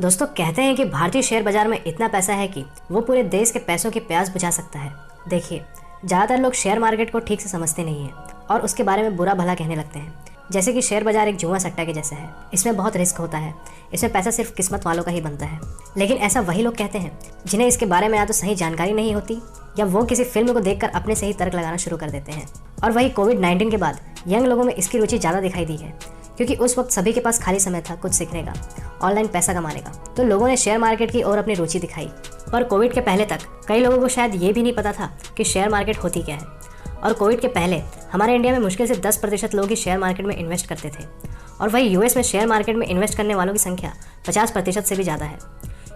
दोस्तों कहते हैं कि भारतीय शेयर बाजार में इतना पैसा है कि वो पूरे देश के पैसों की प्यास बुझा सकता है। देखिए, ज़्यादातर लोग शेयर मार्केट को ठीक से समझते नहीं हैं और उसके बारे में बुरा भला कहने लगते हैं, जैसे कि शेयर बाजार एक जुआ सट्टा के जैसा है। इसमें बहुत रिस्क होता है, इसमें पैसा सिर्फ किस्मत वालों का ही बनता है। लेकिन ऐसा वही लोग कहते हैं जिन्हें इसके बारे में या तो सही जानकारी नहीं होती या वो किसी फिल्म को देखकर अपने से ही तर्क लगाना शुरू कर देते हैं। और वही कोविड-19 के बाद यंग लोगों में इसकी रुचि ज़्यादा दिखाई दी है, क्योंकि उस वक्त सभी के पास खाली समय था कुछ सीखने का, ऑनलाइन पैसा कमाने का, तो लोगों ने शेयर मार्केट की ओर अपनी रुचि दिखाई। पर कोविड के पहले तक कई लोगों को शायद ये भी नहीं पता था कि शेयर मार्केट होती क्या है। और कोविड के पहले हमारे इंडिया में मुश्किल से 10% लोग ही शेयर मार्केट में इन्वेस्ट करते थे, और वही यूएस में शेयर मार्केट में इन्वेस्ट करने वालों की संख्या 50% से भी ज़्यादा है।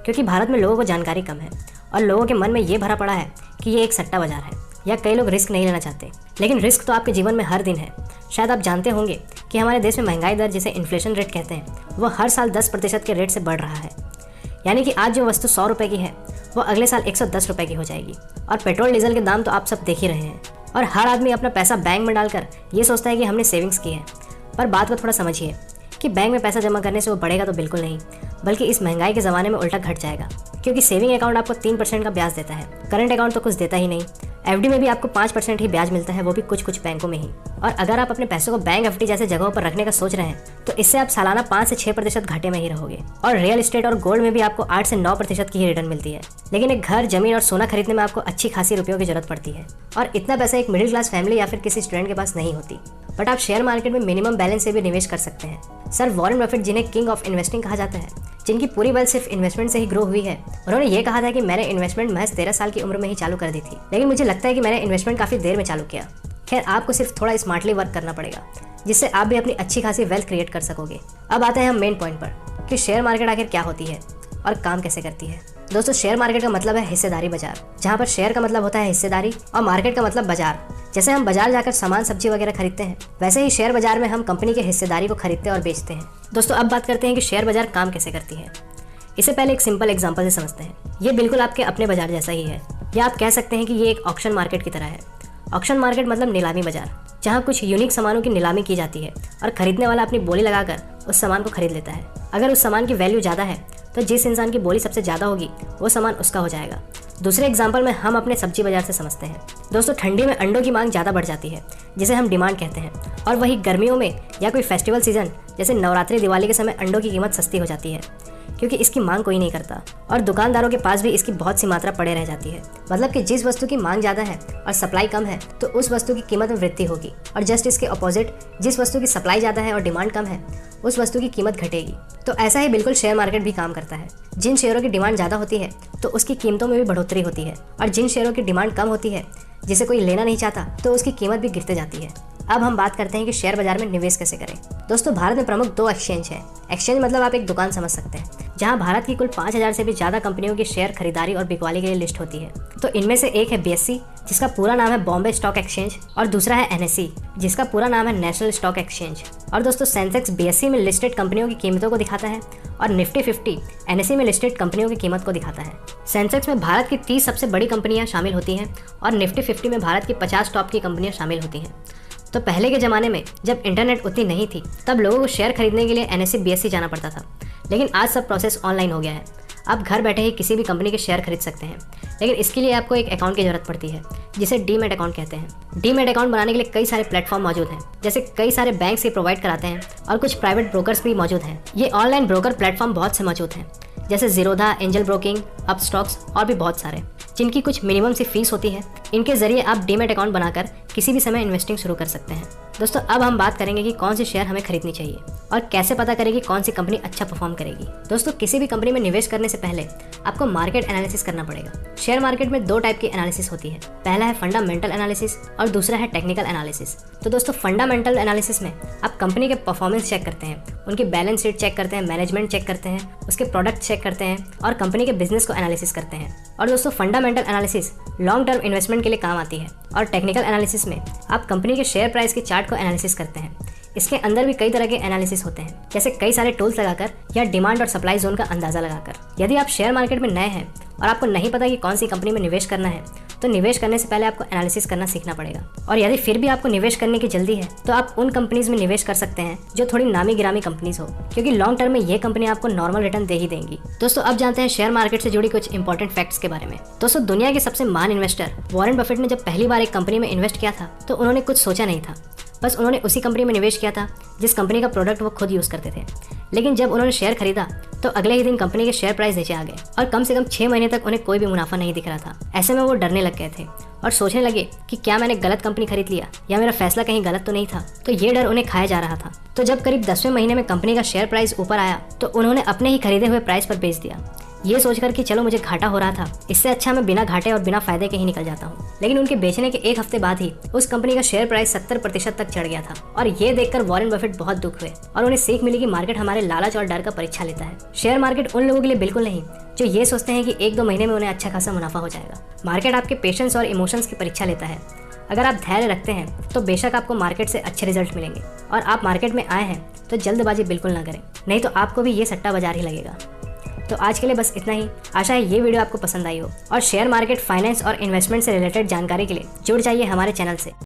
क्योंकि भारत में लोगों को जानकारी कम है और लोगों के मन में ये भरा पड़ा है कि ये एक सट्टा बाजार है, या कई लोग रिस्क नहीं लेना चाहते। लेकिन रिस्क तो आपके जीवन में हर दिन है। शायद आप जानते होंगे कि हमारे देश में महंगाई दर, जिसे इन्फ्लेशन रेट कहते हैं, वो हर साल 10% के रेट से बढ़ रहा है। यानी कि आज जो वस्तु 100 रुपये की है वो अगले साल 110 रुपये की हो जाएगी। और पेट्रोल डीजल के दाम तो आप सब देख ही रहे हैं। और हर आदमी अपना पैसा बैंक में डालकर ये सोचता है कि हमने सेविंग्स की है। पर बात को थोड़ा समझिए कि बैंक में पैसा जमा करने से वो बढ़ेगा तो बिल्कुल नहीं, बल्कि इस महंगाई के ज़माने में उल्टा घट जाएगा। क्योंकि सेविंग अकाउंट आपको 3% का ब्याज देता है, करंट अकाउंट तो कुछ देता ही नहीं। एफडी में भी आपको 5% ही ब्याज मिलता है, वो भी कुछ बैंकों में ही। और अगर आप अपने पैसों को बैंक, एफडी जैसे जगहों पर रखने का सोच रहे हैं तो इससे आप सालाना 5 से 6% घाटे में ही रहोगे। और रियल एस्टेट और गोल्ड में भी आपको 8 से 9% की ही रिटर्न मिलती है। लेकिन एक घर, जमीन और सोना खरीदने में आपको अच्छी खासी रुपयों की जरूरत पड़ती है, और इतना पैसा एक मिडिल क्लास फैमिली या फिर किसी स्टूडेंट के पास नहीं होती। बट आप शेयर मार्केट में मिनिमम बैलेंस से भी निवेश कर सकते हैं। सर वॉरेन बफेट, जिन्हें किंग ऑफ इन्वेस्टिंग कहा जाता है, जिनकी पूरी वेल्थ सिर्फ इन्वेस्टमेंट से ही ग्रो हुई है, उन्होंने ये कहा था कि मैंने इन्वेस्टमेंट महज 13 साल की उम्र में ही चालू कर दी थी, लेकिन मुझे लगता है कि मैंने इन्वेस्टमेंट काफ़ी देर में चालू किया। खैर, आपको सिर्फ थोड़ा स्मार्टली वर्क करना पड़ेगा, जिससे आप भी अपनी अच्छी खासी वेल्थ क्रिएट कर सकोगे। अब आते हैं हम मेन पॉइंट पर कि शेयर मार्केट आखिर क्या होती है और काम कैसे करती है। दोस्तों, शेयर मार्केट का मतलब है हिस्सेदारी बाजार, जहाँ पर शेयर का मतलब होता है हिस्सेदारी और मार्केट का मतलब बाजार। जैसे हम बाजार जाकर सामान, सब्जी वगैरह खरीदते हैं, वैसे ही शेयर बाजार में हम कंपनी के हिस्सेदारी को खरीदते और बेचते हैं। दोस्तों, अब बात करते हैं कि शेयर बाजार काम कैसे करती है। इससे पहले एक सिंपल एग्जांपल से समझते हैं। ये बिल्कुल आपके अपने बाजार जैसा ही है, या आप कह सकते हैं कि ये एक ऑक्शन मार्केट की तरह है। ऑक्शन मार्केट मतलब नीलामी बाजार, जहाँ कुछ यूनिक सामानों की नीलामी की जाती है और खरीदने वाला अपनी बोली लगाकर उस सामान को खरीद लेता है। अगर उस सामान की वैल्यू ज़्यादा है तो जिस इंसान की बोली सबसे ज़्यादा होगी वो सामान उसका हो जाएगा। दूसरे एग्जाम्पल में हम अपने सब्जी बाजार से समझते हैं। दोस्तों, ठंडी में अंडों की मांग ज़्यादा बढ़ जाती है, जिसे हम डिमांड कहते हैं, और वही गर्मियों में या कोई फेस्टिवल सीजन जैसे नवरात्रि, दिवाली के समय अंडों की कीमत सस्ती हो जाती है, क्योंकि इसकी मांग कोई नहीं करता और दुकानदारों के पास भी इसकी बहुत सी मात्रा पड़े रह जाती है। मतलब कि जिस वस्तु की मांग ज़्यादा है और सप्लाई कम है तो उस वस्तु की कीमत में वृद्धि होगी, और जस्ट इसके अपोजिट, जिस वस्तु की सप्लाई ज़्यादा है और डिमांड कम है उस वस्तु की कीमत घटेगी। तो ऐसा ही बिल्कुल शेयर मार्केट भी काम करता है। जिन शेयरों की डिमांड ज़्यादा होती है तो उसकी कीमतों में भी बढ़ोतरी होती है, और जिन शेयरों की डिमांड कम होती है, जिसे कोई लेना नहीं चाहता, तो उसकी कीमत भी गिरते जाती है। अब हम बात करते हैं कि शेयर बाजार में निवेश कैसे करें। दोस्तों, भारत में प्रमुख 2 एक्सचेंज हैं। एक्सचेंज मतलब आप एक दुकान समझ सकते हैं, जहां भारत की कुल 5000 से भी ज़्यादा कंपनियों की शेयर खरीदारी और बिकवाली के लिए लिस्ट होती है। तो इनमें से एक है BSE, जिसका पूरा नाम है बॉम्बे स्टॉक एक्सचेंज, और दूसरा है NSE, जिसका पूरा नाम है नेशनल स्टॉक एक्सचेंज। और दोस्तों, सेंसेक्स BSE में लिस्टेड कंपनियों की कीमतों को दिखाता है और निफ्टी 50 NSE में लिस्टेड कंपनियों की कीमत को दिखाता है। सेंसेक्स में भारत की 30 सबसे बड़ी कंपनियां शामिल होती हैं और निफ्टी 50 में भारत की 50 टॉप की कंपनियां शामिल होती हैं। तो पहले के ज़माने में जब इंटरनेट उतनी नहीं थी, तब लोगों को शेयर खरीदने के लिए NSE BSE जाना पड़ता था। लेकिन आज सब प्रोसेस ऑनलाइन हो गया है। आप घर बैठे ही किसी भी कंपनी के शेयर खरीद सकते हैं, लेकिन इसके लिए आपको एक अकाउंट की ज़रूरत पड़ती है, जिसे डीमैट अकाउंट कहते हैं। डीमैट अकाउंट बनाने के लिए कई सारे प्लेटफॉर्म मौजूद हैं, जैसे कई सारे बैंक से प्रोवाइड कराते हैं, और कुछ प्राइवेट ब्रोकर्स भी मौजूद हैं। ये ऑनलाइन ब्रोकर प्लेटफॉर्म बहुत से मौजूद हैं, जैसे जीरोधा, एंजल ब्रोकिंग, अपस्टॉक्स और भी बहुत सारे, जिनकी कुछ मिनिमम सी फीस होती है। इनके जरिए आप डीमैट अकाउंट बनाकर किसी भी समय इन्वेस्टिंग शुरू कर सकते हैं। दोस्तों, अब हम बात करेंगे कि कौन सी शेयर हमें खरीदनी चाहिए और कैसे पता करें कि कौन सी कंपनी अच्छा परफॉर्म करेगी। दोस्तों, किसी भी कंपनी में निवेश करने से पहले आपको मार्केट एनालिसिस करना पड़ेगा। शेयर मार्केट में 2 टाइप की एनालिसिस होती है। पहला है फंडामेंटल एनालिसिस और दूसरा है टेक्निकल एनालिसिस। तो दोस्तों, फंडामेंटल एनालिसिस में आप कंपनी के परफॉर्मेंस चेक करते हैं, उनकी बैलेंस शीट चेक करते हैं, मैनेजमेंट चेक करते हैं, उसके प्रोडक्ट चेक करते हैं और कंपनी के बिजनेस को एनालिसिस करते हैं। और दोस्तों, fundamental analysis long term investment के लिए काम आती है, और टेक्निकल एनालिसिस में आप कंपनी के शेयर प्राइस के चार्ट को एनालिसिस करते हैं। इसके अंदर भी कई तरह के एनालिसिस होते हैं, जैसे कई सारे टूल्स लगाकर या डिमांड और सप्लाई जोन का अंदाजा लगाकर। यदि आप शेयर मार्केट में नए हैं और आपको नहीं पता कि कौन सी कंपनी में निवेश करना है, तो निवेश करने से पहले आपको एनालिसिस करना सीखना पड़ेगा। और यदि फिर भी आपको निवेश करने की जल्दी है तो आप उन कंपनीज में निवेश कर सकते हैं जो थोड़ी नामी गिरामी कंपनीज हो, क्योंकि लॉन्ग टर्म में ये कंपनी आपको नॉर्मल रिटर्न दे ही देंगी। दोस्तों अब जानते हैं शेयर मार्केट से जुड़ी कुछ इंपॉर्टेंट फैक्ट्स के बारे में। दोस्तों दुनिया के सबसे महान इन्वेस्टर वॉरेन बफेट ने जब पहली बार एक कंपनी में इन्वेस्ट किया था तो उन्होंने कुछ सोचा नहीं था, बस उन्होंने उसी कंपनी में निवेश किया था जिस कंपनी का प्रोडक्ट वो खुद यूज करते थे। लेकिन जब उन्होंने शेयर खरीदा तो अगले ही दिन कंपनी के शेयर प्राइस नीचे आ गए और कम से कम 6 महीने तक उन्हें कोई भी मुनाफा नहीं दिख रहा था। ऐसे में वो डरने लग गए थे और सोचने लगे कि क्या मैंने गलत कंपनी खरीद लिया या मेरा फैसला कहीं गलत तो नहीं था। तो ये डर उन्हें खाया जा रहा था। तो जब करीब 10वें महीने में कंपनी का शेयर प्राइस ऊपर आया तो उन्होंने अपने ही खरीदे हुए प्राइस पर बेच दिया, ये सोचकर कि चलो मुझे घाटा हो रहा था, इससे अच्छा मैं बिना घाटे और बिना फायदे के ही निकल जाता हूँ। लेकिन उनके बेचने के 1 हफ्ते बाद ही उस कंपनी का शेयर प्राइस 70% तक चढ़ गया था और ये देखकर वॉरेन बफेट बहुत दुख हुए और उन्हें सीख मिली कि मार्केट हमारे लालच और डर का परीक्षा लेता है। शेयर मार्केट उन लोगों के लिए बिल्कुल नहीं जो ये सोचते हैं कि 1-2 महीने में उन्हें अच्छा खासा मुनाफा हो जाएगा। मार्केट आपके पेशेंस और इमोशंस की परीक्षा लेता है। अगर आप धैर्य रखते हैं तो बेशक आपको मार्केट से अच्छे रिजल्ट मिलेंगे, और आप मार्केट में आए हैं तो जल्दबाजी बिल्कुल ना करें, नहीं तो आपको भी ये सट्टा बाजार ही लगेगा। तो आज के लिए बस इतना ही। आशा है ये वीडियो आपको पसंद आई हो और शेयर मार्केट, फाइनेंस और इन्वेस्टमेंट से रिलेटेड जानकारी के लिए जुड़ जाइए हमारे चैनल से।